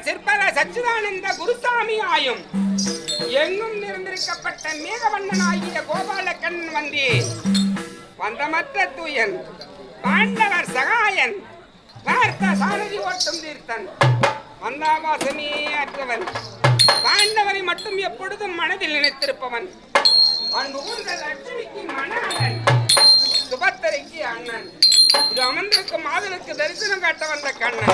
சிற்பர சச்சிதானந்த குருசாமி ஆயும் எங்கும் நிறைந்திருக்கப்பட்ட மேகவண்ணன் ஆகிய கோபாலக்கண்ணன் வந்தேன். பந்தமற்ற தூயன் பாண்டவர் சகாயன் பார்த்த சாரதி ஓட்டும் தீர்த்தன் வந்தாபாசமே அற்றவன் பாண்டவரை மட்டும் எப்பொழுதும் மனதில் நினைத்திருப்பவன் அன்பு கூர்ந்த லட்சுமிக்கு மணாளன் சுபத்திரைக்கு அண்ணன் இது அமர்ந்திருக்கும் மாதனுக்கு தரிசனம் காட்ட வந்த கண்ணன்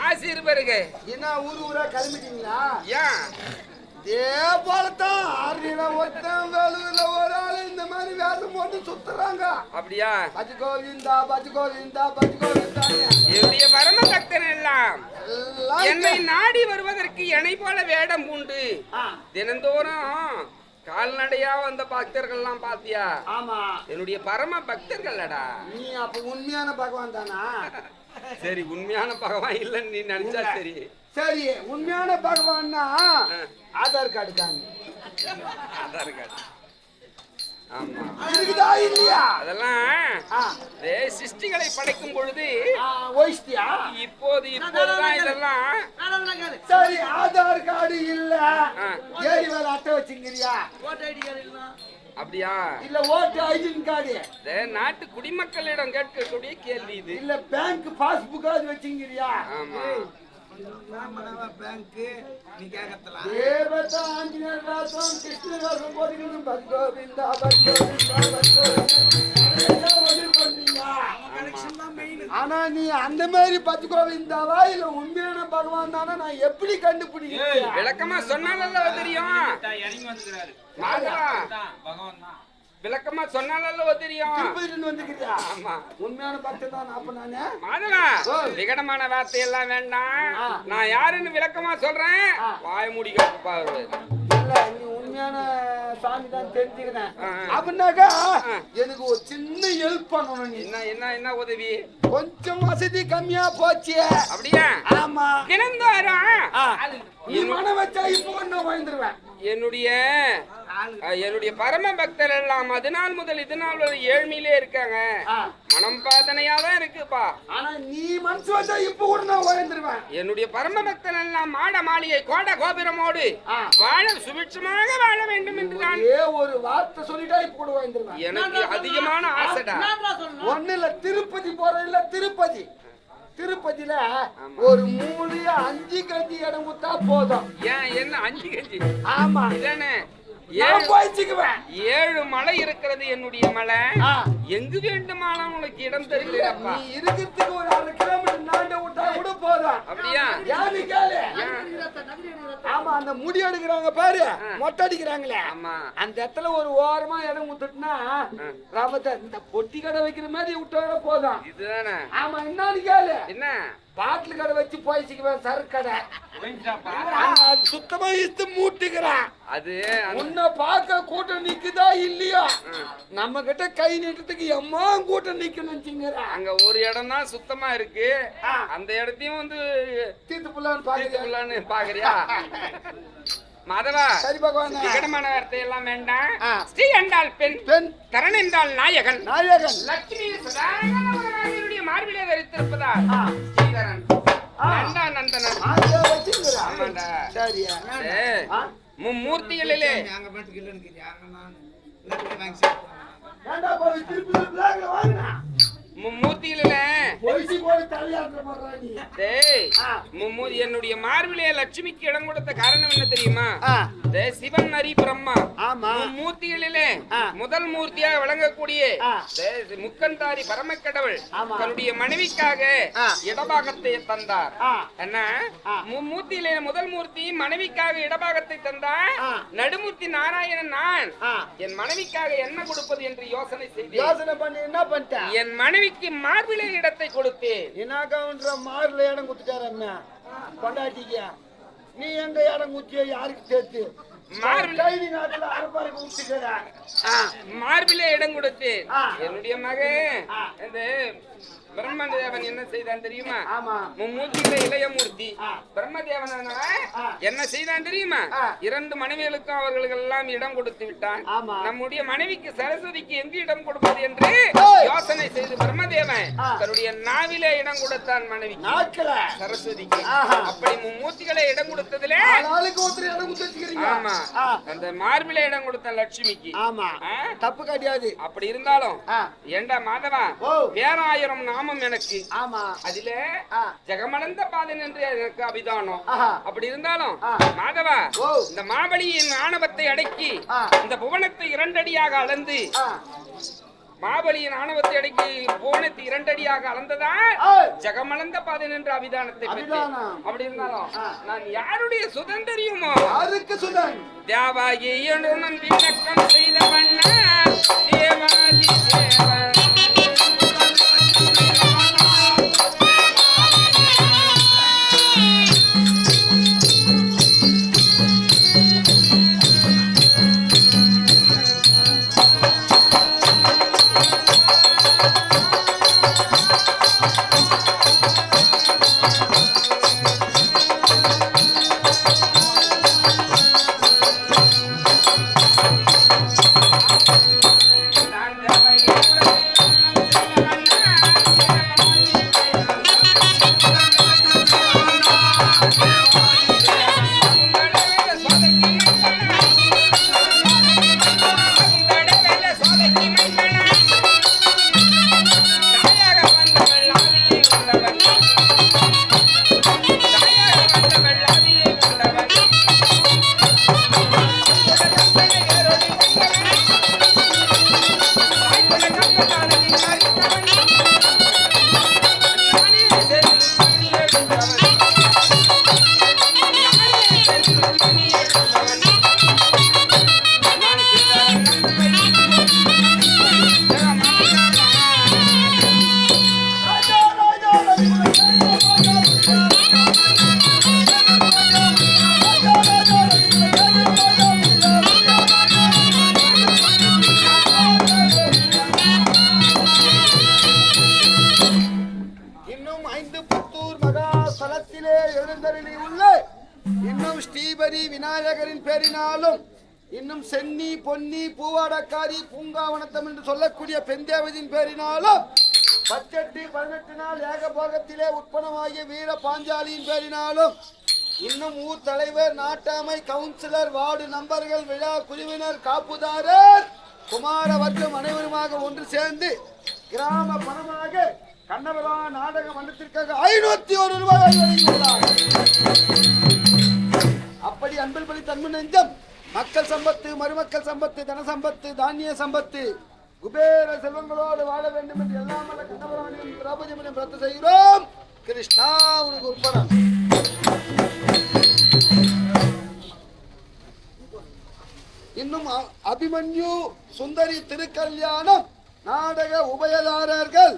ஆசீர் பெருக என்ன ஊரு ஊரா கிளம்பிட்டீங்களா? ஏன் இதே போலத்தான் ஒருத்தன் வேலுல ஒரு ஆளு இந்த மாதிரி வேஷம் போட்டு சுத்துறாங்க. அப்படியா? பஜ் கோவிந்தா பஜ் கோவிந்தா பஜ் கோவிந்தா. என்னுடைய பரம பக்தன் எல்லாம் என்னை நாடி வருவதற்கு என்னை போல வேடம் பூண்டு தினந்தோறும் கால்நடையா வந்த பக்தர்கள் எல்லாம் பாத்தியா? ஆமா, என்னுடைய பரம பக்தர்களடா. நீ அப்ப உண்மையான பகவான் தானா? சரி, உண்மையான பகவான் இல்லன்னு நீ நினைச்சா சரி. சரி, உண்மையான பகவான்னா ஆதார் கார்டு தாங்க. ஆதார் கார்டு ஆமா இருக்குதா இல்லையா? அதெல்லாம் சிருஷ்டிகளை படைக்கும் பொழுது இப்போதுதான் இதெல்லாம். சரி, ஆதார் கார்டு இல்ல, ஏறி வேலை அட்டை வச்சுக்கிறியா? அப்படியா? இல்ல ஓட்டு ஐடி கார்டு நாட்டு குடிமக்களிடம் கேட்கக்கூடிய கேள்வி இது. இல்ல பேங்க் பாஸ்புக் அது வச்சுக்கிறியா? ஆமா. பேங்க் நீ கேட்கலாம். தேவதா ஆஞ்சநேயர் ராசம் கிருஷ்ண ராசம் போடுறது பத்கோவிந்தா பத்கோவிந்தா பத்கோவிந்தா. ஆனா நீ அந்த மாதிரி பத்கோவிந்தாவா இல்ல உண்மையான பகவான் தானே நான் எப்படி கண்டுபிடிக்கிறேன்? விளக்கமா சொன்னால தெரியும். விளக்கமா சொன்னால தெரியும். ஆமா, உண்மையான பக்தன் தான். அப்ப நானே மாதவா விகடமான வார்த்தை எல்லாம் வேண்டாம். நான் யாருன்னு விளக்கமா சொல்றேன், வாய மூடிக்க பாரு. இல்ல, நீ உண்மையான சாமி தான் தெரிஞ்சுக்கிறேன். அப்படின்னாக்கா எனக்கு ஒரு சின்ன ஹெல்ப் பண்ணணும். என்ன என்ன என்ன உதவி? கொஞ்சம் வசதி கம்மியா போச்சு. அப்படியா? ஆமா, தினந்தோறும் நீ மன வச்சா இப்ப ஒண்ணு வாங்கிடுவேன். என்னுடைய பரம பக்தர் எல்லாம் அதனால் முதல் இதனால் வரை ஏழ்மையிலே இருக்காங்க. மனம் பாதனையா தான் இருக்குப்பா. ஆனா நீ மனசு வச்சா இப்ப கூட நான் வாங்கிடுவேன். என்னுடைய பரம பக்தர் எல்லாம் மாட மாளிகை கோட கோபுரமோடு வாழ சுபிட்சமாக வாழ வேண்டும் என்று தான் ஒரு வார்த்தை சொல்லிட்டா இப்ப கூட வாங்கிடுவேன். எனக்கு அதிகமான ஆசைடா. ஒண்ணு இல்ல, திருப்பதி போற இல்ல, திருப்பதியில ஒரு 3-5 கஞ்சி இடம் கொடுத்தா போதும். ஏன் என்ன 5 கஞ்சி? ஆமா, இதானே 7 மலை இருக்கிறது. என்னுடைய மலை எங்கு வேண்டுமானாலும் உனக்கு இடம் தருகிறப்பா. நீ இருக்கிறதுக்கு ஒரு 1/2 கிலோமீட்டர் நாண்ட விட்டா கூட போதும். அப்படியா? ஆமா, அந்த முடி எடுக்கிறாங்க பாரு, மொட்டை அடிக்கிறாங்களே, அந்த இடத்துல ஒரு ஓரமா இடம் விட்டுட்டுனா இந்த பொட்டி கடை வைக்கிற மாதிரி விட்டா போதும். இதுதானே? ஆமா, என்னன்னு கேளு. என்ன? பாட்டில் கடை வச்சு போயிச்சுக்குவேன், சரக்கு கடை. அது சுத்தமா இழுத்து மூட்டுக்கிறான். அது உன்னை பார்க்க கூட்டம் நிக்குதா இல்லையா? நம்ம கிட்ட கை நீட்டத்துக்கு எம்மா கூட்டம் நிக்கணும். அங்க ஒரு இடம் தான் சுத்தமா இருக்கு. அந்த இடத்தையும் வந்து தீர்த்து புள்ளான்னு பாக்குறியா மாதவா? சரி பகவான், விகடமான வார்த்தை எல்லாம் வேண்டாம். ஸ்ரீ என்றால் பெண், தரன் என்றால் நாயகன். லட்சுமி சதானந்தனுடைய மார்பிலே தரித்திருப்பதா ஸ்ரீதரன் நந்தனன். ஆமாண்டா. மும்மூர்த்திகளிலே என்னுடைய மார்பிலே லட்சுமிக்கு இடம் கொடுத்த காரணம் என்ன தெரியுமா? சிவன் ஹரி பிரம்மா மூர்த்திகளிலே முதல் மூர்த்தியாக விளங்கக்கூடிய முக்கந்தாரி பரமக்கடவுள் தன்னுடைய மனைவிக்காக இடபாகத்தை தந்தார். என்ன மும்மூர்த்தியிலே முதல் மூர்த்தி மனைவிக்காக இடபாகத்தை தந்தார். நடுமூர்த்தி நாராயணன் நான் என் மனைவிக்காக என்ன கொடுப்பது என்று யோசனை செய்தேன். என் மனைவிக்கு மார்பிலே இடத்தை கொடுத்தேன். மார்பில இடம் கொடுத்துட்டாரு அண்ணா கொண்டாட்டிக்க. நீ எங்க இடம் குத்திய யாருக்கு சேர்த்து மார்பிலே இடம் கொடுத்தேன். என்னுடைய மகன் இந்த பிரம்மதேவன் என்ன செய்தான் தெரியுமா? ஆமா. மும்மூர்த்தியில இளையமூர்த்தி பிரம்மதேவன் என்ன செய்தான் தெரியுமா? 2 மனைவிகளுக்கும் அவர்களுக்கு எல்லாம் இடம் கொடுத்து விட்டான். நம்முடைய மனைவிக்கு சரஸ்வதிக்கு எங்கு இடம் கொடுப்பது என்று யோசனை செய்து பிரம்மதேவன் தன்னுடைய நாவிலே இடம் கொடுத்தான் மனைவிக்கு சரஸ்வதிக்கு. அப்படி மும்மூர்த்திகளை இடம் கொடுத்ததுல ஆமா அந்த மார்பில இடம் கொடுத்த லட்சுமிக்கு தப்பு கிடையாது. அப்படி இருந்தாலும் ஏண்டா மாதவா பேராயிரம் நாமம் எனக்கு அதுல ஜெகமளந்த பாதன் என்று எனக்கு அபிதானம். அப்படி இருந்தாலும் மாதவா இந்த மாபலியின் ஆணவத்தை அடக்கி இந்த புவனத்தை 2 அடியாக அளந்து மாபலியின் ஆணவத்தை அடக்கி புவனத்தை 2 அடியாக அளந்ததா ஜெகமளந்த பாதன் என்று அபிதானத்தை பெற்றேன். அப்படி இருந்தாலும் நான் யாருடைய சுதன் தெரியுமோ? தேவாகி என்று விளக்கம் செய்த மன்னா தேவாதி தேவன் விநாயகரின் பேரினாலும் இன்னும் சென்னி பொன்னி பூவாடக்காரி பூங்காவனத்தம் என்று சொல்லக்கூடிய பெண்தேவதியின் பேரினாலும் 18 நாள் ஏகபோகத்திலே உட்பணமாகிய வீர பாஞ்சாலியின் பேரினாலும் இன்னும் ஊர் தலைவர் நாட்டாமை கவுன்சிலர் வார்டு நம்பர்கள் விழா குழுவினர் காப்புதாரர் குமார வர்க்கம் அனைவருமாக ஒன்று சேர்ந்து கிராம பணமாக கண்ணவரா நாடக மன்றத்திற்காக 501 ரூபாய் வழங்கியுள்ளார். அப்படி அன்பில் பலி தன்மை நெஞ்சம் மக்கள் சம்பத்து மருமக்கள் சம்பத்து தன சம்பத்து தானிய சம்பத்து குபேர செல்வங்களோடு வாழ வேண்டும் என்று எல்லாம் கண்ணவராணியும் திரௌபதியும் பிரார்த்தனை செய்கிறோம். கிருஷ்ணா உனக்கு உட்படம். இன்னும் அபிமன்யு சுந்தரி திருக்கல்யாணம் நாடக உபயதாரர்கள்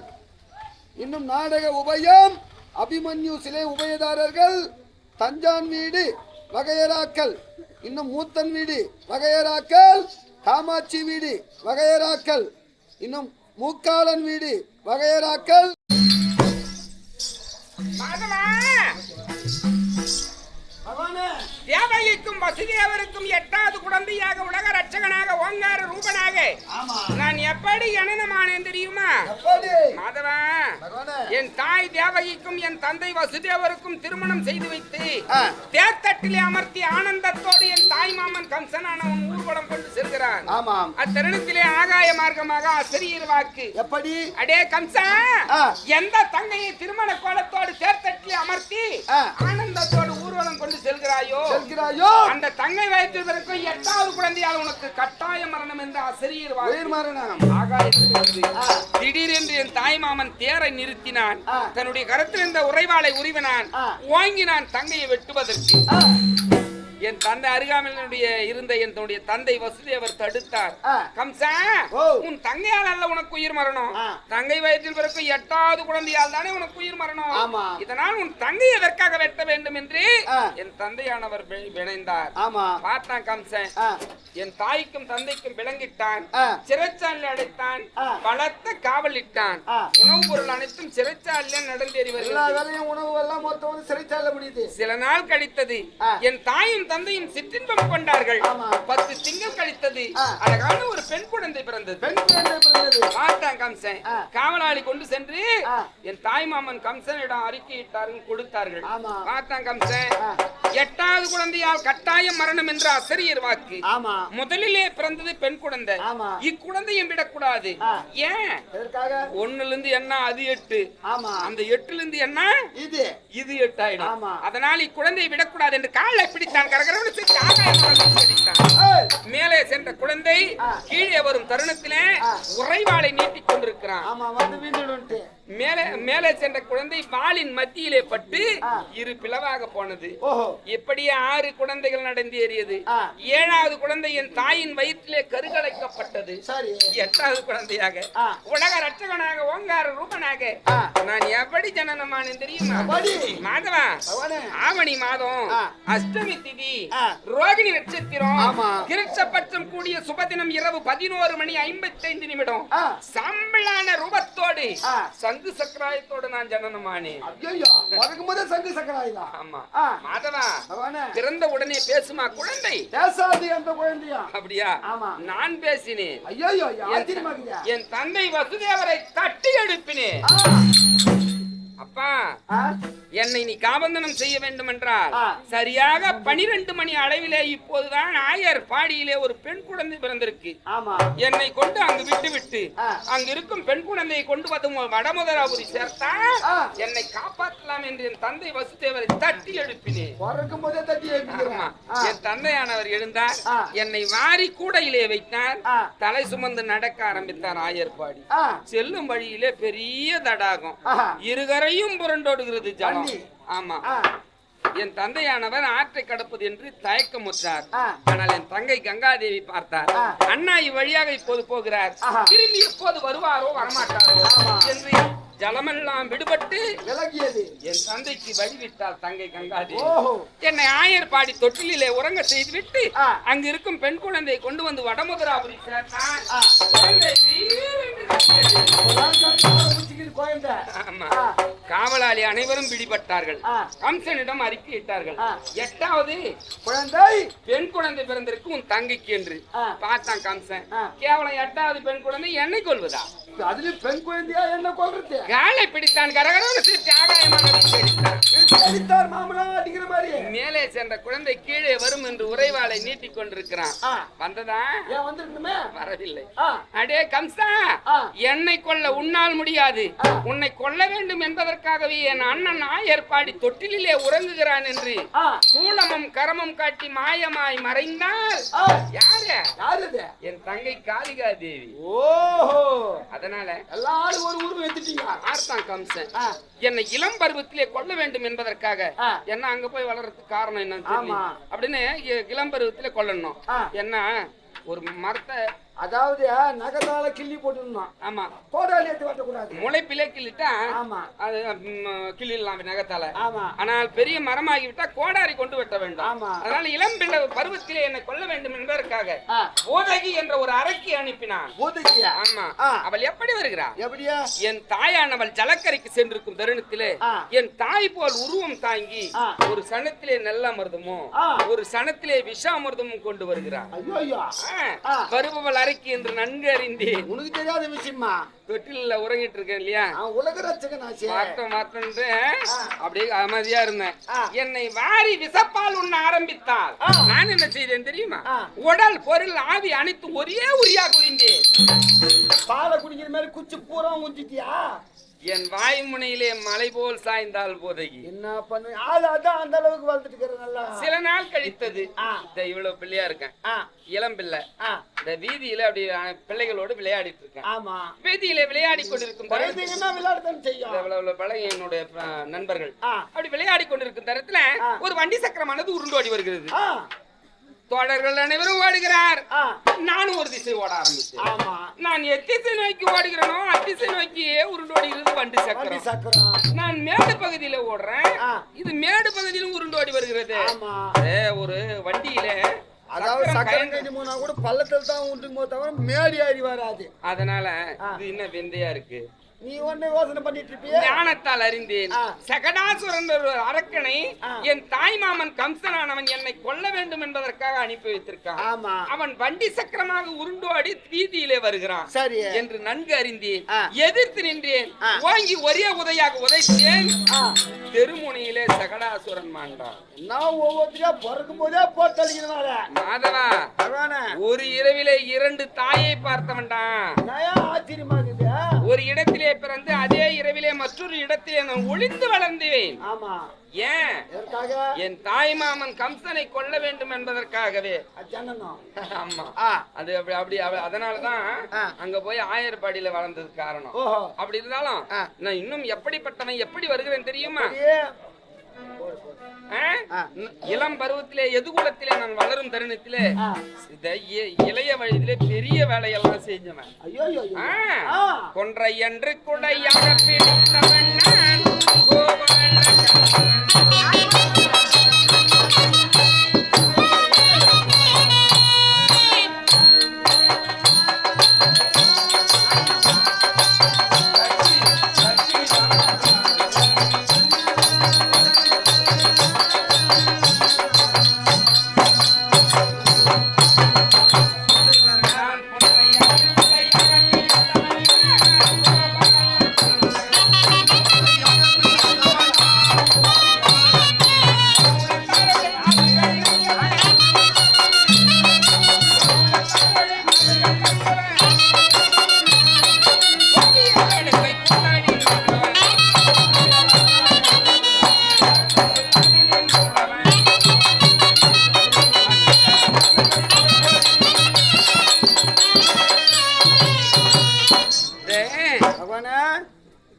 இன்னும் நாடக உபயம் அபிமன்யு சிலை உபயதாரர்கள் தஞ்சான் வீடு வகையராக்கள் இன்னும் மூத்தன் வீடு வகையராக்கள் காமாட்சி வீடு வகையராக்கள் இன்னும் மூக்காளன் வீடு வகையராக்கள் தேவகிக்கும் வசுதேவருக்கும் 8வது குழந்தையாக உலக ரட்சகனாக ஓங்கார ரூபனாக நான் எப்படி ஜனனமானேன் தெரியுமா? மாதவா என் தாய் தேவகிக்கும் என் தந்தை வசுதேவருக்கும் திருமணம் செய்து வைத்து தேர்தட்டிலே அமர்த்தி ஆனந்தத்தோடு என் தாய் மாமன் கம்சனானவன் ஊர்வலம் கொண்டு செல்கிறான். அத்தருணத்திலே ஆகாய மார்க்கமாக அசரீர் வாக்கு எப்படி அடே கம்சா எந்த தங்கையை திருமண கோலத்தோடு தேர்தட்டிலே அமர்த்தி ஆனந்தத்தோடு ஊர்வலம் கொண்டு செல்கிறாயோ அந்த தங்கை வயிற்றிற்கும் 8வது குழந்தையால் உனக்கு கட்டாய மரணம் என்று அசரீர் திடீரென்று என் தாய் மாமன் தேரை நிறுத்தினான். தன்னுடைய கரத்தில் இருந்த உறைவாளை உருவினான். வாங்கினான் தங்கையை வெட்டுவதற்கு. என் தந்தை அருகாமையினுடைய இருந்த என்னுடைய தந்தை வசுதேவர் தடுத்தார். கம்சா, உன் தங்கையால் அல்ல உனக்கு உயிர் மரணம். தங்கை வயிற்றில் பிறக்கும் 8வது குழந்தையால் தானே உனக்கு உயிர் மரணம். இதனால் உன் தங்கை எதற்காக வெட்ட வேண்டும் என்று என் தந்தையானவர் விளைந்தார். பார்த்தான் கம்சன், என் தாய்க்கும் தந்தைக்கும் விளங்கிட்டான், சிறைச்சாலை அடைத்தான், பலத்த காவலிட்டான். உணவுப் பொருள் அனைத்தும் சிறைச்சாலையில் நடந்தேறி வருகிறது. உணவு எல்லாம் மொத்தம் சிறைச்சாலை முடியுது. சில நாள் கழித்தது, என் தாயும் தந்தையும் சிற்றின்பம் கொண்டார்கள். 10 திங்கள் கழித்தது, அழகான ஒரு பெண் குழந்தை பிறந்தது. பார்த்தான் கம்சன், காவலாளி கொண்டு சென்று என் தாய் மாமன் கம்சனிடம் அறிக்கையிட்டார்கள், கொடுத்தார்கள். பார்த்தான் கம்சன், 8வது குழந்தையால் கட்டாயம் மரணம் என்ற அசரியர் வாக்கு. முதலிலே பிறந்தது பெண் குழந்தை, இக்குழந்தையும் விடக்கூடாது. ஏன்? 1ல இருந்து என்ன அது 8, அந்த 8ல இருந்து என்ன இது 8 ஆயிடும். அதனால் இக்குழந்தையை விடக்கூடாது என்று காலை பிடித்தான். மேலே சென்ற குழந்தை கீழே வரும் தருணத்திலே உறைவாளை நீட்டிக் கொண்டிருக்கிறான். மேலே சென்ற குழந்தை வாளின் மத்தியிலே பட்டு 2 பிளவாக போனது. இப்படியே 6 குழந்தைகள் நடந்தேறியது. 7வது குழந்தை என் தாயின் வயிற்றிலே கருகலைக்கப்பட்டது. 8வது குழந்தையாக உலக ரட்சகனாக ஓங்கார ரூபனாக நான் எப்படி ஜனனமானேன் தெரியுமா? மாதவா, ஆவணி மாதம் அஷ்டமி திதி, ரோகிணி நட்சத்திரம், கிருஷ்ணபட்சம் கூடிய சுபதினம் இரவு 11:55 சம்பளான ரூபத்தோடு சங்கு சக்கராயத்தோடு நான் ஜனனமானேன். சங்கு சக்கராயுதா? ஆமா மாதவா, பிறந்த உடனே பேசுமா குழந்தை? பேசாது அந்த குழந்தையா? அப்படியா? நான் பேசினேன். என் தந்தை வசுதேவரை தட்டி எழுப்பினேன். அப்பா, என்னை நீ காபந்தனம் செய்ய வேண்டும் என்றால் சரியாக 12 மணி அளவிலே இப்போதுதான் ஆயர் பாடியிலே ஒரு பெண் குழந்தை பிறந்திருக்கு. என்னை கொண்டு அங்கு விட்டு அங்கு இருக்கும் பெண் குழந்தையை கொண்டு வந்து வடமுதராபுரி சேர்த்தா என்னை காப்பாற்றலாம் என்று என் தந்தை வசுதேவரை தட்டி எழுப்பினேன். என் தந்தையானவர் எழுந்தார், என்னை வாரி கூடையிலே வைத்தார், தலை சுமந்து நடக்க ஆரம்பித்தார். ஆயர் பாடி செல்லும் வழியிலே பெரிய தடாகம், இருகரையும் புரண்டோடுகிறது ஜலம். ஆமா, என் தந்தையானவர் ஆற்றை கடப்பது என்று தயக்கமுற்றார். ஆனால் என் தங்கை கங்காதேவி பார்த்தார், அண்ணா இவ்வழியாக இப்போது போகிறார், திரும்பி எப்போது வருவாரோ வரமாட்டாரோ என்று ஜலமெல்லாம் விடுபட்டு விலகியது. என் தந்தைக்கு வழிவிட்டார் தங்கை கங்காதேவி. என்னை ஆயர் பாடி தொட்டிலே உறங்க செய்து விட்டு அங்கு இருக்கும் பெண் குழந்தையை கொண்டு வந்து வடமுதராபுரி சேர்த்தார். காவலாளி அனைவரும் பிடிபட்டார்கள். கம்சனிடம் அறிக்கையிட்டார்கள், 8வது குழந்தை பெண் குழந்தை பிறந்திருக்கு உன் தங்கைக்கு என்று. பார்த்தான் கம்சன், கேவலம் 8வது பெண் குழந்தை என்னை கொல்வதா? அதுல பெண் குழந்தையா என்ன கொல்றது? காலை பிடித்தான், கரகரன்னு சிரித்து ஆகாயமாக அடித்தார். மாமனா அடிக்கிற மாதிரி. மேலே சென்ற குழந்தை கீழே வரும் என்று உறைவாளை நீட்டிக் கொண்டிருக்கிறான். வந்ததா? வந்திருக்கணுமே, வரவில்லை. அடே கம்சா, என்னை கொல்ல உன்னால் முடியாது, உன்னை கொல்ல வேண்டும் என்பதற்காகவே என் அண்ணன் ஆயர் பாடி தொட்டிலே உறங்குகிறான் என்று சூலமும் கரமும் காட்டி மாயமாய் மறைந்தால் யாரு? என் தங்கை காளிகா தேவி. அதனால எல்லாரும் ஒரு உருவம் எடுத்துட்டீங்க. ஆர்த்தான் கம்சன் என்னை இளம் பருவத்திலே கொல்ல வேண்டும் என்பதற்காக என்ன அங்க போய் வளர்றதுக்கு காரணம் என்னன்னு தெரியல அப்படின்னு இளம் பருவத்திலே கொல்லணும். என்ன ஒரு மரத்தை, அதாவது நகத்தால கிள்ளி போட்டுடணும். ஆமா, கோடாலி எடுத்து வெட்டக்கூடாது. முளைப்பிலே கிள்ளிட்டா அது கிள்ளிடலாம் நகத்தால. ஆனால் பெரிய மரமாகி விட்டா கோடாரி கொண்டு வெட்ட வேண்டும். அதனால இளம் பிள்ளை பருவத்திலே என்னை கொல்ல வேண்டும் என்பதற்காக போதகி என்ற ஒரு அரக்கி அனுப்பினான். ஆமா, அவள் எப்படி வருகிறாள்? எப்படியா? என் தாயானவள் ஜலக்கரைக்கு சென்றிருக்கும் தருணத்திலே என் தாய் போல் உருவம் தாங்கி ஒரு சனத்திலே நல்ல அமிர்தமும் ஒரு சனத்திலே விஷாமிர்தமும் கொண்டு வருகிறாள். வருபவள் அரைக்கு என்று நன்கு அறிந்தேன். உனக்கு தெரியாத விஷயமா? தொட்டில உறங்கிட்டு இருக்கேன் இல்லையா, உலக ரட்சகன் மாத்தம் அப்படியே அமைதியா இருந்தேன். என்னை வாரி விசப்பால் உண்ண ஆரம்பித்தால் நான் என்ன செய்தேன் தெரியுமா? உடல் பொருள் ஆவி அனைத்து ஒரே உரியா குடிந்தேன். பாலை குடிக்கிற மாதிரி குச்சி பூரா ஊத்திட்டியா? என் வாய் முனையிலே மலை போல் சாய்ந்தால் போதகி என்ன பண்ணு ஆளு அதான் அந்த அளவுக்கு வளர்த்துட்டு நல்லா. சில நாள் கழித்தது இவ்வளவு பிள்ளையா இருக்கேன், இளம் பிள்ளை. இந்த வீதியில அப்படி பிள்ளைகளோடு விளையாடிட்டு இருக்கேன். ஆமா, வீதியில விளையாடி கொண்டிருக்கும் பழக என்னுடைய நண்பர்கள் அப்படி விளையாடி கொண்டிருக்கும் தரத்துல ஒரு வண்டி சக்கரமானது உருண்டோடி வருகிறது. தோழர்கள் அனைவரும் ஓடுகிறார், நானும் ஒரு திசை ஓட ஆரம்பிச்சேன். நான் எத்திசை நோக்கி ஓடுகிறேனோ அத்திசை நோக்கியே உருண்டோடுகிறது வண்டி சக்கரம். நான் மேடு பகுதியில ஓடுறேன், இது மேடு பகுதியிலும் உருண்டோடி வருகிறது. ஒரு வண்டியில அதாவது சக்கரம் போனா கூட பள்ளத்தில் தான் உண்டுமோ தவிர மேடி ஏறி வராது. அதனால இது என்ன விந்தையா இருக்கு. நீ ஒண்ணு யோசனை பண்ணிட்டு இருப்பிய. ஞானத்தால் அறிந்தேன், சகடாசுரன் ஒரு அரக்கனை என் தாய் மாமன் கம்சனானவன் என்னை கொல்ல வேண்டும் என்பதற்காக அனுப்பி வைத்திருக்கான். அவன் வண்டி சக்கரமாக உருண்டோடி வீதியிலே வருகிறான் என்று நன்கு அறிந்தேன். எதிர்த்து நின்றேன், வாங்கி ஒரே உதையாக உதைத்தேன். தெருமுனையிலே சகடாசுரன் மாண்டான். நான் ஒவ்வொருத்தரையா பிறக்கும் போதே போட்டளிக்கிறார மாதவா. ஒரு இரவிலே 2 தாயை பார்த்தவன்டான். ஆச்சரியமா இருக்குது. ஒரு இடத்திலே பிறந்து அதே இரவிலே மற்றொரு இடத்திலே நான் ஒளிந்து வளர்ந்தேன். ஏன்? என் தாய் மாமன் கம்சனை கொல்ல வேண்டும் என்பதற்காகவே. ஆமா, அது அப்படி அதனாலதான் அங்க போய் ஆயர்பாடியில வளர்ந்தது காரணம். அப்படி இருந்தாலும் நான் இன்னும் எப்படிப்பட்டவன் எப்படி வருகிறேன் தெரியுமா? இளம் பருவத்திலே எதுகுலத்திலே நான் வளரும் தருணத்திலே இளைய வயதிலே பெரிய வேலையெல்லாம் செஞ்சவன். கொன்றை என்று குடையாக பிடித்தவன் நான்.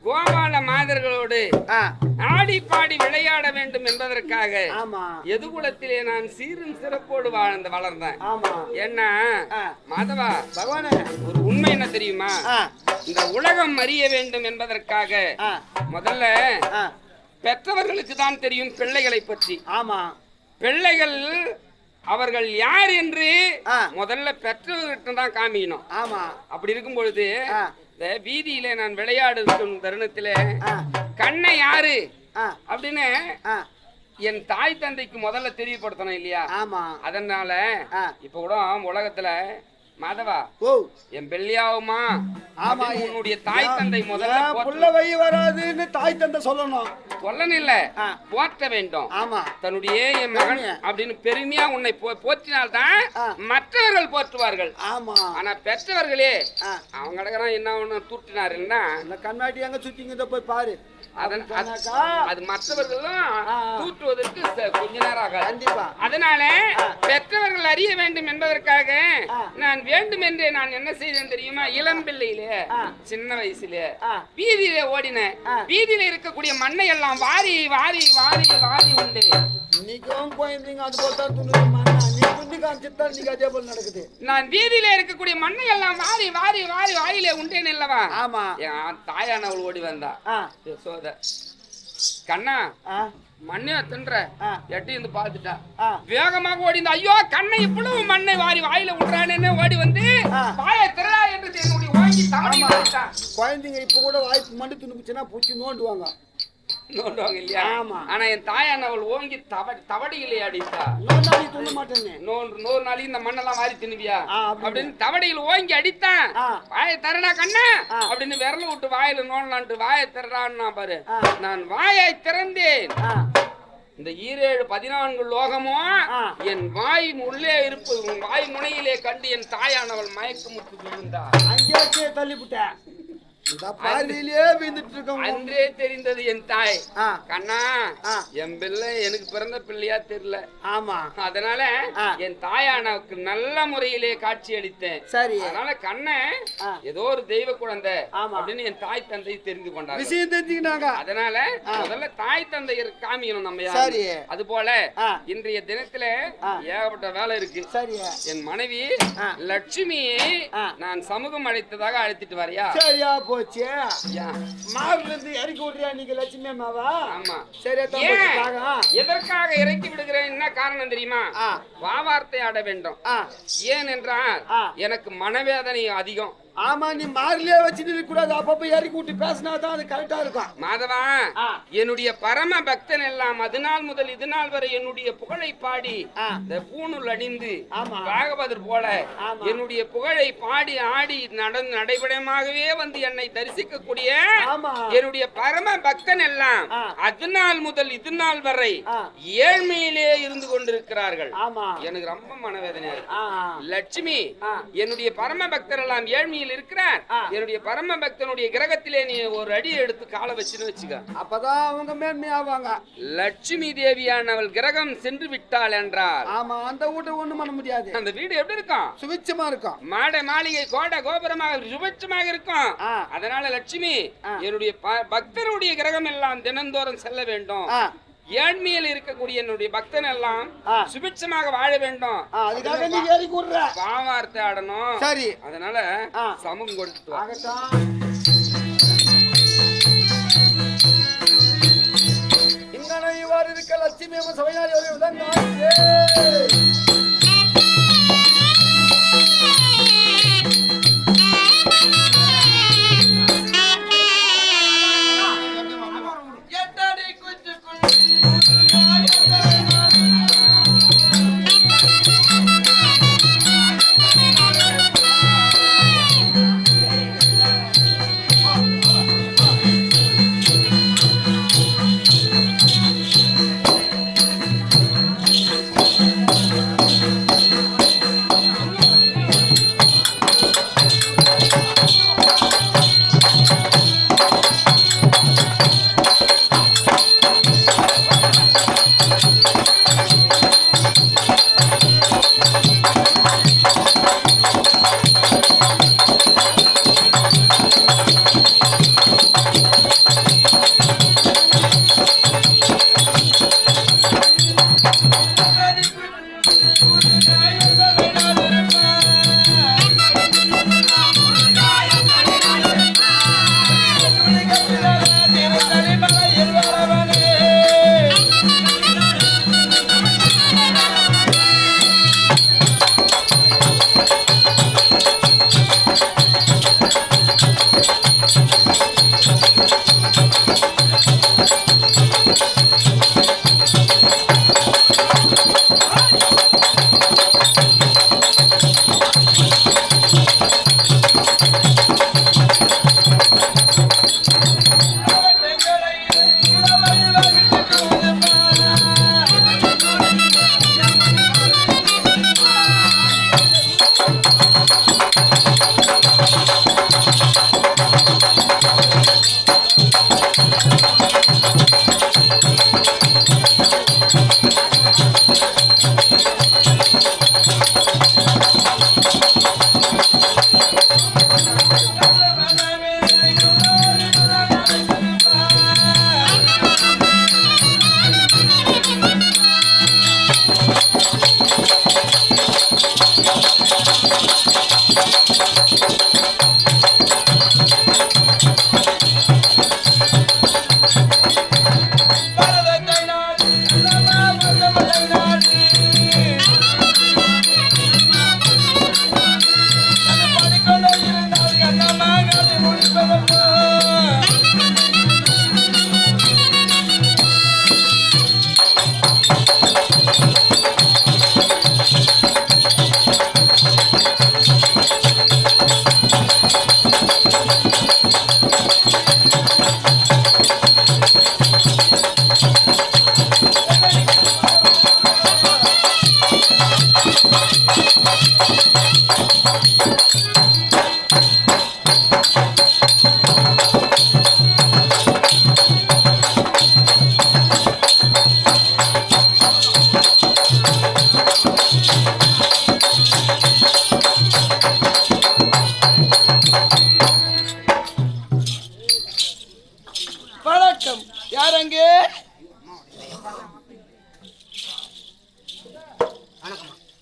கோபால மாதர்களோடு ஆடி பாடி விளையாட வேண்டும் என்பதற்காக எதுகுலத்திலே நான் சீரும் சிறப்போடு வளர்ந்தேன். என்ன மாதவா, பகவான ஒரு உண்மை என்ன தெரியுமா? இந்த உலகம் அறிய வேண்டும் என்பதற்காக முதல்ல பெற்றவர்களுக்கு தான் தெரியும் பிள்ளைகளை பற்றி. பிள்ளைகள் அவர்கள் யார் என்று முதல்ல பெற்றவர்கிட்ட தான் காமிக்கணும். அப்படி இருக்கும் பொழுது வீதியில நான் விளையாடும் தருணத்திலே கண்ணை யாரு அப்படின்னு என் தாய் தந்தைக்கு முதல்ல தெரியப்படுத்தணும் இல்லையா? அதனால இப்ப கூட உலகத்துல மாதவா என் பெல்லியாவுமா உன்னுடைய தாய் தந்தை முதல்ல புள்ள வை வராதுன்னு தாய் தந்தை சொல்லணும். சொல்லணும் இல்ல, போற்ற வேண்டும். தன்னுடைய என் மகன் அப்படின்னு பெருமையா உன்னை போற்றினால்தான் மற்றவர்கள் போற்றுவார்கள். ஆனா பெற்றவர்களே அவங்க கிடக்குறான் என்ன ஒண்ணு தூட்டினாருன்னா கண்ணாடி அங்க சுத்திங்க போய் பாரு. அது மற்றவர்களும் தூற்றுவதற்கு கொஞ்ச நேரம் ஆகாது. அதனால பெற்றவர்கள் அறிய வேண்டும் என்பதற்காக நான் வேண்டும் என்றே நான் என்ன செய்தேன் தெரியுமா? இளம் பிள்ளையிலே சின்ன வயசுல வீதியில ஓடினேன். வீதியில இருக்கக்கூடிய மண்ணை எல்லாம் வாரி வாரி வாரி வாரி உண்டு. நான் வீதியில இருக்கக்கூடிய மண்ணை எல்லாம் வாரி வாரி வாரி வாயிலே உண்டேன் அல்லவா? என் தாயானவள் ஓடி வந்தா. கண்ணா மண்ணை தின்ற எட்டி வந்து பாத்துட்டா. வேகமாக ஓடி ஐயோ கண்ணை இவ்வளவு மண்ணை வாரி வாயில விடுறானே ஓடி வந்து வாயை திரளா என்று என்னுடைய வாங்கி தாடி குழந்தைங்க இப்ப கூட வாய்ப்பு மண்ணு துணுக்குச்சுன்னா பூச்சி நோண்டுவாங்க இல்லையா? ஆனா என் தாயானவள் ஓங்கி தவடியிலே அடித்தா. நூறு நாளைக்கு இந்த மண்ணெல்லாம் வாரி தின்னுவியா அப்படின்னு தவடியில் ஓங்கி அடித்தான். வாயை தரடா கண்ணா அப்படின்னு விரல விட்டு வாயில நோண்டலான்ட்டு வாயை திறடான்னா பாரு. நான் வாயை திறந்தேன். இந்த 14 லோகமும் என் வாய் உள்ளே இருப்பது வாய் முனையிலே கண்டு என் தாயானவள் மயக்க முட்டு விழுந்தார். அங்கே தள்ளிவிட்ட பார்வையிலேயே வீந்துட்டு இருக்கோம். அன்றே தெரிந்தது என் தாய். கண்ணா, என் பிள்ளை எனக்கு பிறந்த பிள்ளையா தெரியல. ஆமா, அதனால என் தாயானவுக்கு நல்ல முறையிலே காட்சி அளித்தேன். சரி, அதனால கண்ணன் ஏதோ ஒரு தெய்வ குழந்தை அப்படின்னு என் தாய் தந்தை தெரிந்து கொண்டாங்க, விஷயம் தெரிஞ்சுக்கினாங்க. அதனால முதல்ல தாய் தந்தையர் காமிக்கணும் நம்ம. சரி, அது போல இன்றைய தினத்துல ஏகப்பட்ட வேலை இருக்கு. சரி, என் மனைவி லட்சுமியை நான் சமூகம் அழைத்ததாக அழைத்துட்டு வரையா? சரியா போச்சு. மார்ல இருந்து இறக்கி விடுறியா நீங்க லட்சுமி அம்மாவா? ஆமா. சரி, எதற்காக இறக்கி விடுகிறேன் என்ன காரணம் தெரியுமா? வாவார்த்தை ஆட வேண்டும். ஏனென்றால் எனக்கு மனவேதனை அதிகம். ஆமா, நீ மார்லயே வச்சுட்டு இருக்க கூடாது, அப்பப்ப இறக்கி விட்டு பேசினாதான் அது கரெக்டா இருக்கும். மாதவா, என்னுடைய பரம பக்தன் எல்லாம் அதுநாள் முதல் இது நாள் வரை என்னுடைய புகழை பாடி இந்த பூணூல் அணிந்து பாகவதர் போல என்னுடைய புகழை பாடி ஆடி நடைபெறமாகவே வந்து என்னை தரிசிக்கக்கூடிய என்னுடைய பரம பக்தன் எல்லாம் அதுநாள் முதல் இது நாள் வரை ஏழ்மையிலே இருந்து கொண்டிருக்கிறார்கள். எனக்கு ரொம்ப மனவேதனையா இருக்கு. லட்சுமி, என்னுடைய பரம பக்தர் எல்லாம் ஏழ்மையில் இருக்கிறார். என்னுடைய பரம பக்தனுடைய கிரகத்திலே நீ ஒரு அடி எடுத்து காலை வச்சுன்னு வச்சுக்க, அப்பதான் அவங்க மேன்மை ஆவாங்க. லட்சுமி தேவியானவள் கிரகம் சென்று விட்டாள் என்றால் ஆமா, அந்த வீட்டை ஒண்ணும் பண்ண முடியாது. அந்த வீடு எப்படி இருக்கும்? சுபிட்சமா இருக்கும். மாடை மாளிகை கோடை கோபுரமாக சுபிட்சமாக இருக்கும். அதனால லட்சுமி, என்னுடைய பக்தனுடைய கிரகம் எல்லாம் தினந்தோறும் செல்ல வேண்டும். ஏழ்மையில் இருக்கக்கூடிய என்னுடைய பக்தன் எல்லாம் சுபிட்சமாக வாழ வேண்டும். அதுக்காக நீ ஏறி கூடுற பாவார்த்தை ஆடணும். சரி, அதனால சமம் கொடுத்து இங்கன இவ்வாறு இருக்க லட்சுமி சபையாரி வணக்கம். யார் அங்கே?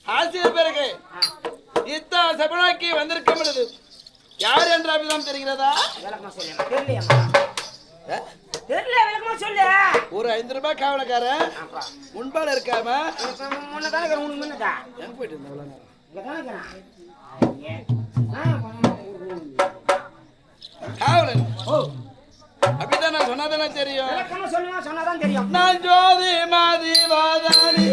ஆசிரியர் பிறகு இத்தா சபனாக்கி வந்திருக்கும் பொழுது யார் என்ற அபிதான் தெரிகிறதா? ஒரு 5 ரூபாய் காவலக்காரன் முன்பால இருக்காம போயிட்டு காவலன் அப்படிதான் நான் சொன்னாதான் தெரியும். நான் ஜோதி மாதி வாதானி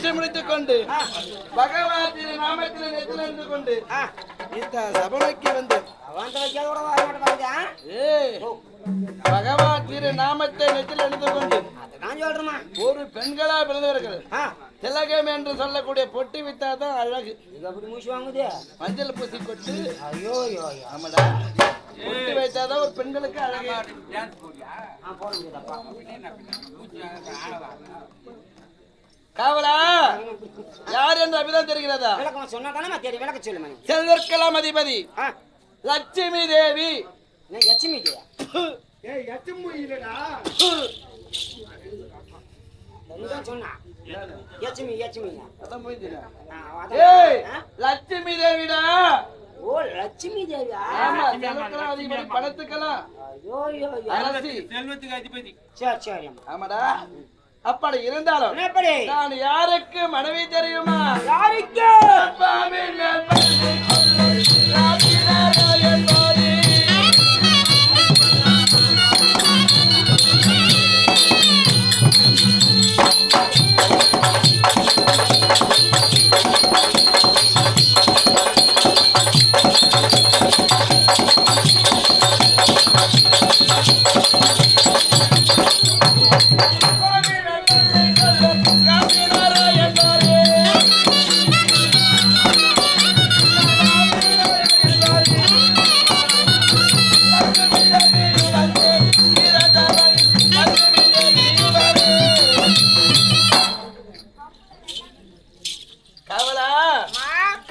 சபைக்கு வந்து பகவான் திரு நாமத்தை நெற்றில் எழுந்து கொண்டு ஒரு பெண்களா பிறந்தவர்கள் திலகம் என்று சொல்லக்கூடிய பொட்டி வித்தாதான் அழகு. மஞ்சள் பூசி கொட்டு ஆமாடா பொட்டி வைத்தாதான் ஒரு பெண்களுக்கு அழகு. காவலா யார் என்று அபிதான் தெரிகிறதா? செல்வர்க்கலாம் அதிபதி லட்சுமி தேவி. லட்சுமி லட்சுமி தேவிடா. ஓ லட்சுமி தேவியா? அதிபதி பணத்துக்கெல்லாம் செல்வத்துக்கு அதிபதி. சரி சரி ஆமாடா. அப்படி இருந்தாலும் நான் யாருக்கு மனைவி தெரியுமா? யாருக்கு?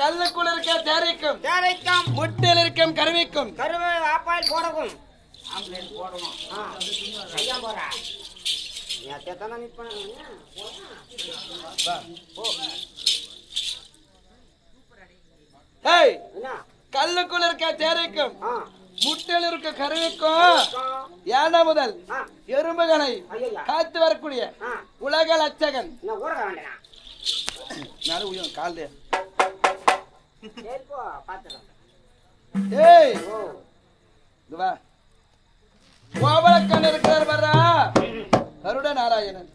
கல்லுக்குள் இருக்க தேரைக்கும் முட்டில் இருக்கும் கருவிக்கும் ஆப்பாயில் போடவும் கல்லுக்குள் இருக்க தேரைக்கும் முட்டில் இருக்க கருவிக்கும் யானை முதல் எறும்புகளை காத்து வரக்கூடிய உலக லட்சகன் கால் கோபலக்கண்ணன் இருக்கிறார் வர்றா கருட நாராயணன்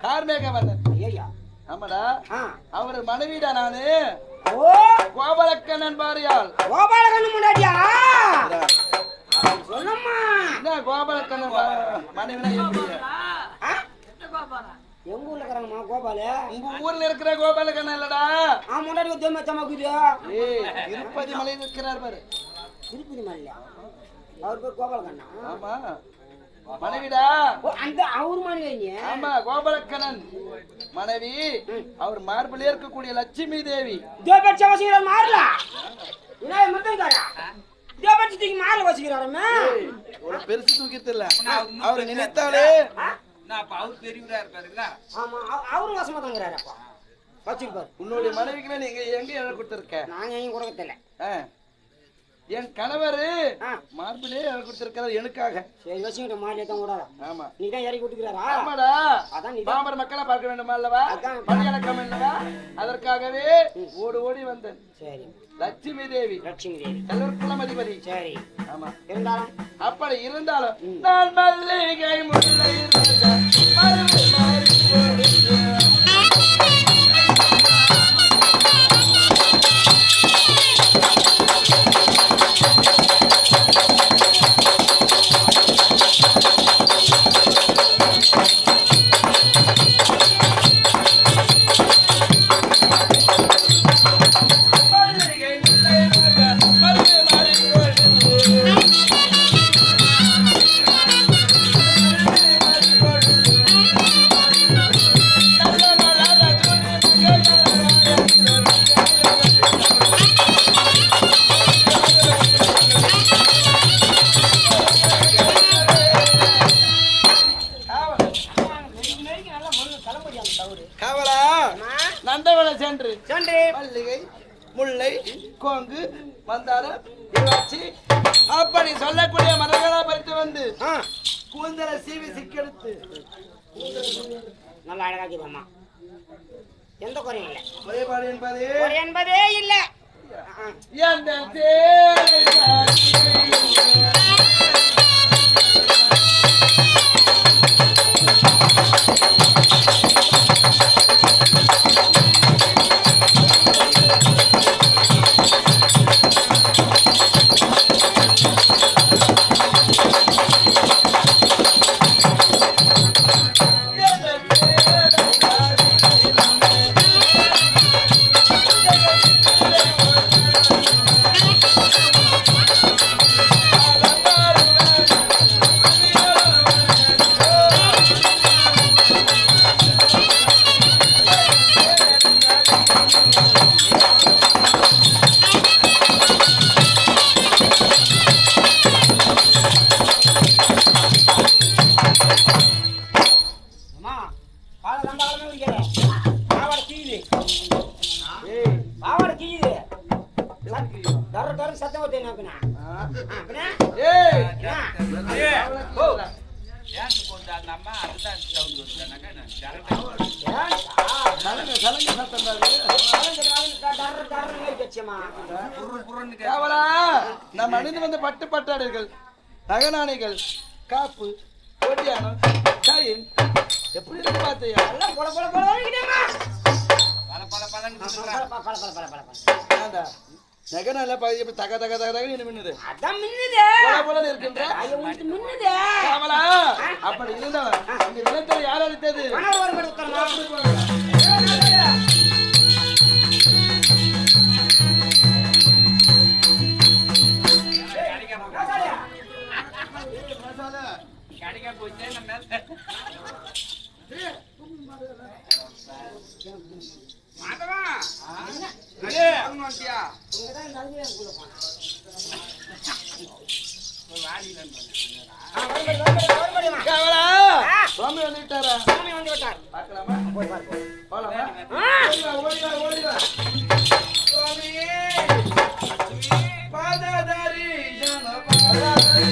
கார்மேகவர்ணன். ஆமாடா அவரு மனைவிடா நானு. கோபலக்கண்ணன் பாரியால் கோபாலக்கண்ணன் மனைவி எங்க ஊர்ல இருக்கிறாங்கம்மா கோபால? உங்க ஊர்ல இருக்கிற கோபாலக்கண்ணன் இல்லடா. முன்னாடி திருப்பதி மலையில் இருக்கிறார் பாரு. திருப்பதி மலையா? அவர் பேர் கோபாலக்கண்ணா? ஆமா மனைவிடா. அந்த அவர் மனைவி? ஆமா கோபாலக்கண்ணன் மனைவி. அவர் மார்பில் இருக்கக்கூடிய லட்சுமி தேவி. மாறல பெருசு தூக்கிட்டு இல்ல அவர் நினைத்தாலே உன்னுடைய மனைவிக்கு நீங்க எங்க இடம் கொடுத்திருக்க? நாங்க எங்க கொடுக்கல. என் கணவர் மார்பிலே இடம் கொடுத்திருக்கிறார் எனக்காக. சரி வச்சுக்கிட்ட மாடியே தான் கூட. ஆமா நீ தான் இறக்கி கொடுக்கிறாரா? ஆமாடா. அதான் நீ பாமர மக்களை பார்க்க வேண்டுமா அல்லவா? பணியலக்கம் இல்லவா? அதற்காகவே ஓடி ஓடி வந்தேன். சரி லட்சுமி தேவி. லட்சுமி தேவி செல்வர்க்குலம் அதிபதி. சரி ஆமா இருந்தாலும் அப்படி இருந்தாலும் நான் மல்லிகை முல்லை கவலா நந்தவன சென்று மல்லிகை முல்லை கோங்கு மந்தாரம் இவாச்சி அப்படி சொல்லக்கூடிய மரங்களா பறித்து வந்து கூந்தல சீவி சிக்கெடுத்து நல்லா அழகாக்கிடுவாமா எந்த குறையும் இல்லை குறைபாடு என்பது என்பதே இல்லை எந்த சத்தம் நம்ம அணிந்து வந்த பட்டு பட்டாடைகள் நகநாணைகள் காப்பு ஒட்டியானம் செயின் எப்படி இருக்கு பார்த்தியா நகனால எப்படி தக தக தக தக மின்னுது போல இருக்கின்ற அப்படி இருந்தாலும் இந்த நிலத்தில் யார் அளித்தது சுவாமி வந்துட்டாரா? சுவாமி வந்து விட்டார். பார்க்கலாமா? போலாமா? ஓடிவா. சுவாமி பாததாரி ஜன பாததாரி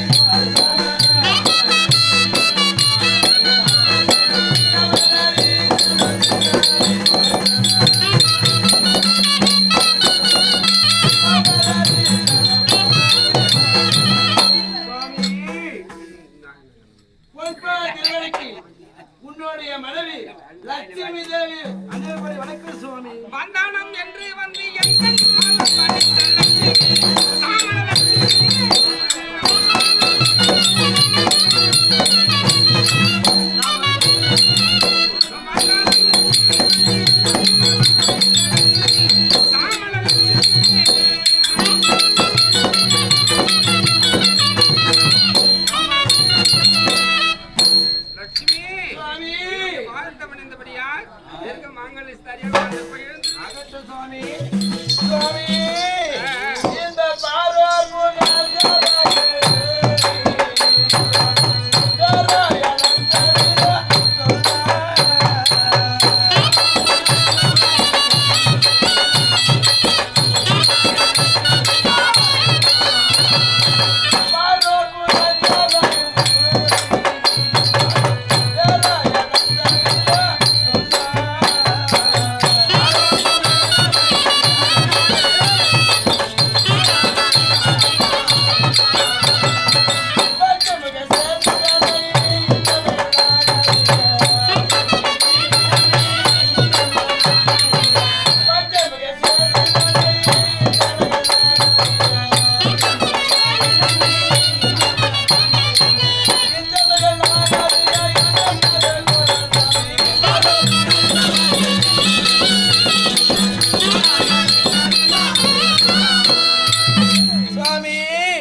உன்னுடைய மனைவி லட்சுமி தேவி அனைவரை வணக்கம் சுவாமி. வந்தானம் என்று வந்து எங்கள் லட்சுமி சாமண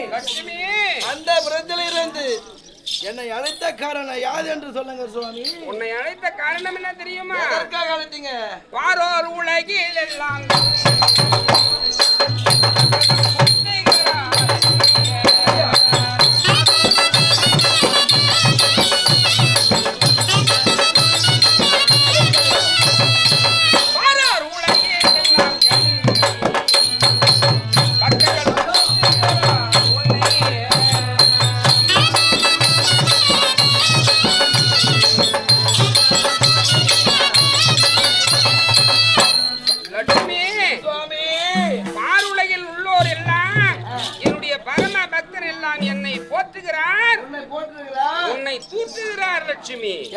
லட்சுமி என்னை அழைத்த காரணம் யாது என்று சொல்லுங்க சுவாமி. உன்னை அழைத்த காரணம் என்ன தெரியுமா? எதற்காக அழைத்தீங்க? பாரோர் உலகில் எல்லாம்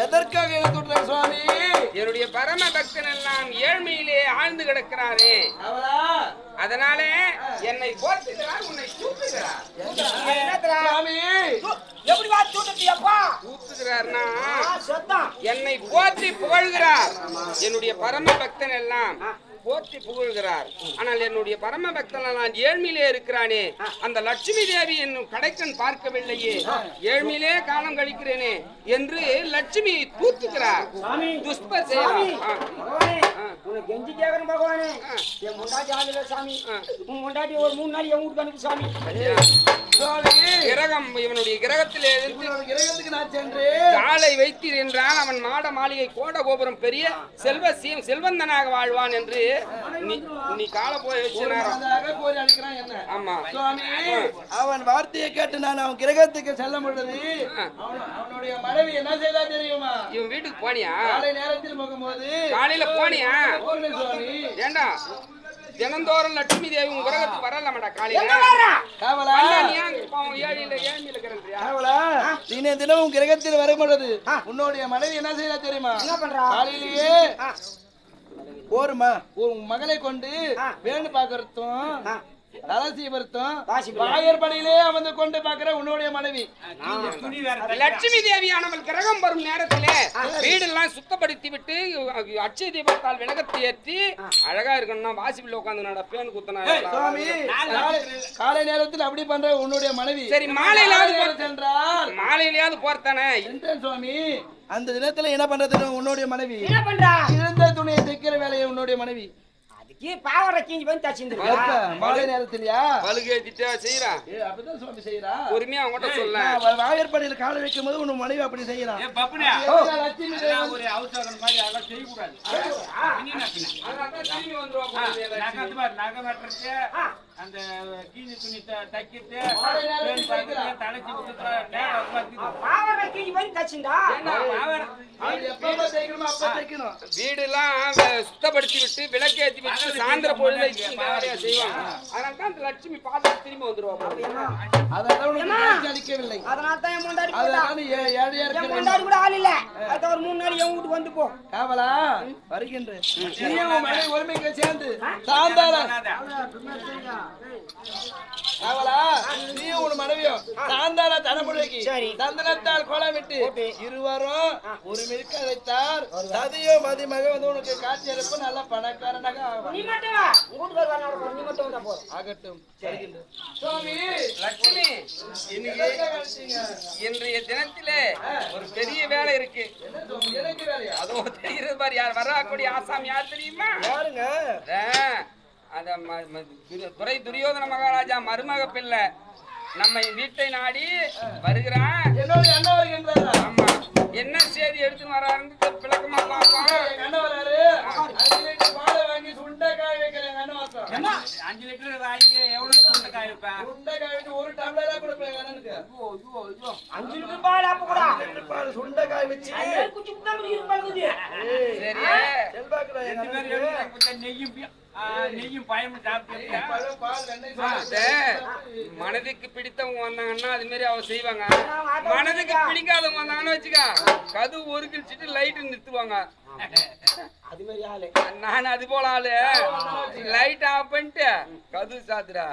எதற்காக இழுத்து விட்டார் சுவாமி? என்னுடைய பரம பக்தன் எல்லாம் ஏழ்மையிலே ஆழ்ந்து கிடக்கிறாரே, அதனாலே என்னை போற்றுகிறார், உன்னை தூக்குகிறார். சுவாமி எப்படி வா தூட்டுட்டியப்பா? தூக்குகிறார்னா சத்தம். என்னை போற்றி புகழ்கிறார். என்னுடைய பரம பக்தன் எல்லாம் போற்றி புகழ்கிறார். ஆனால் என்னுடைய பரம பக்தன் நான் ஏழ்மையிலே இருக்கிறானே, அந்த லட்சுமி தேவி என்னும் கடைக்கண் பார்க்கவில்லையே, ஏழ்மையிலே காலம் கழிக்கிறேனே என்று லட்சுமி தூக்குகிறார். துஷ்ப உனக்கு கெஞ்சி கேக்குறேன் பகவானே, என் முண்டாட்டி ஆகல சாமி. உன் முண்டாட்டி ஒரு 3 நாள் என் வீட்டுக்கு அனுப்பு சாமி. கிரகம் இவனுடைய கிரகத்திலே கிரகத்துக்கு நான் சென்று காலை வைத்தீர் என்றால் அவன் மாட மாளிகை கோட கோபுரம் பெரிய செல்வந்தனாக வாழ்வான் என்று நீ கால போய் வச்சு ஆமா. அவன் வார்த்தையை கேட்டு நான் அவன் கிரகத்துக்கு செல்ல முடியாது. அவனுடைய மனைவி என்ன செய்தா தெரியுமா? இவன் வீட்டுக்கு போனியா? காலை நேரத்தில் போகும்போது காலையில போனியா? ஏண்டா தினந்தோறும் லட்சுமி தேவி உங்க கிரகத்துக்கு வரலாமாடா? காலையில தினமும் கிரகத்தில் வர முடியாது. உன்னுடைய மனைவி என்ன செய்யறா தெரியுமா? காலையிலேயே ஒரு மகளை கொண்டு வேண்டு பாக்குறதும் வாயற்படியிலே அமர்ந்து கொண்டு பாக்குற உன்னுடைய மனைவி லட்சுமி தேவியானவள் கிரகம் வரும் நேரத்திலே வீடெல்லாம் சுத்தப்படுத்தி விட்டு அட்சய தீபத்தால் விளக்கத்தை ஏற்றி அழகா இருக்கணும்னா வாசிப்பில் உட்காந்து நடப்பேன்னு குத்தனா சுவாமி. காலை நேரத்தில் அப்படி பண்ற உன்னுடைய மனைவி சரி மாலையிலாவது போறதானே சுவாமி. அந்த தினத்துல என்ன பண்றது உன்னுடைய மனைவி? என்ன பண்றா? இருந்த துணியை தைக்கிற வேலையை உன்னுடைய மனைவி மாலை நேரத்திலயா செய்யறா? அப்படிதான் சுவாமி செய்யறா. பொறுமையா அவங்ககிட்ட சொல்ல. வாயற்படியில் காலை வைக்கும் போது உன் மனைவி அப்படி செய்யறான். அந்த கீழி துணி தைக்கிட்டு வீடெல்லாம் சுத்தப்படுத்தி விட்டு விளக்கேற்றி விட்டு சாயந்தர பொழுது செய்வாங்க. அதனால தான் அந்த லட்சுமி பார்த்து திரும்பி வந்துருவாங்க. அளிக்கவில்லை. ஒரு 3 நாள் என் வீட்டுக்கு வந்து போ. காவலா வருகின்ற ஒருமைக்கு சேர்ந்து சாந்தார மனைவியும் சாந்தார தனமுறைக்கு சந்தனத்தால் கோலமிட்டு இருவரும் ஒரு மிருக்க வைத்தார். சதியோ மதிமக வந்து உனக்கு காட்சி அளிப்பு நல்ல பணக்காரனாக ஆகட்டும். சுவாமி லட்சுமி இன்றைய தினத்திலே ஒரு பெரிய வேலை இருக்கு. அதுவும் தெரிகிறது பாரு. யார் வரக்கூடிய ஆசாமி யார் தெரியுமா? யாருங்க? துரியோதன மகாராஜா மருமக பிள்ளை நம்ம வீட்டை நாடி வருகிறான். என்னுடைய அண்ணா வருகின்றாரா? ஆமா. என்ன செய்தி எடுத்துன்னு வராருன்னு விளக்கமா பார்ப்போம். அண்ணா வராரு. 5 லிட்டர் பால் வாங்கி சுண்டைக்காய் வைக்கிறேன். அண்ணா 5 லிட்டர் வாங்கி எவ்வளவு சுண்டைக்காய் வைப்பேன்? சுண்டைக்காய் வச்சு ஒரு டம்ளரா கொடுப்பேன் அண்ணனுக்கு. 5 லிட்டர் பால் அப்ப கூட 5 லிட்டர் பால் சுண்டைக்காய் வச்சு குச்சி குத்தாம இருப்பாங்க. சரி செல்வாக்குல நெய்யும் பயமும் சாப்பிட்டு மனதுக்கு பிடித்தவங்க வந்தாங்கன்னா அது மாதிரி அவ செய்வாங்க. மனதுக்கு பிடிக்காதவங்க வந்தாங்கன்னு வச்சுக்கா கது ஒரு கிழிச்சிட்டு லைட் நிறுத்துவாங்க. அது மாதிரி ஆளு நான் அது போல ஆளு. லைட் ஆஃப் பண்ணிட்டு கது சாத்துறா.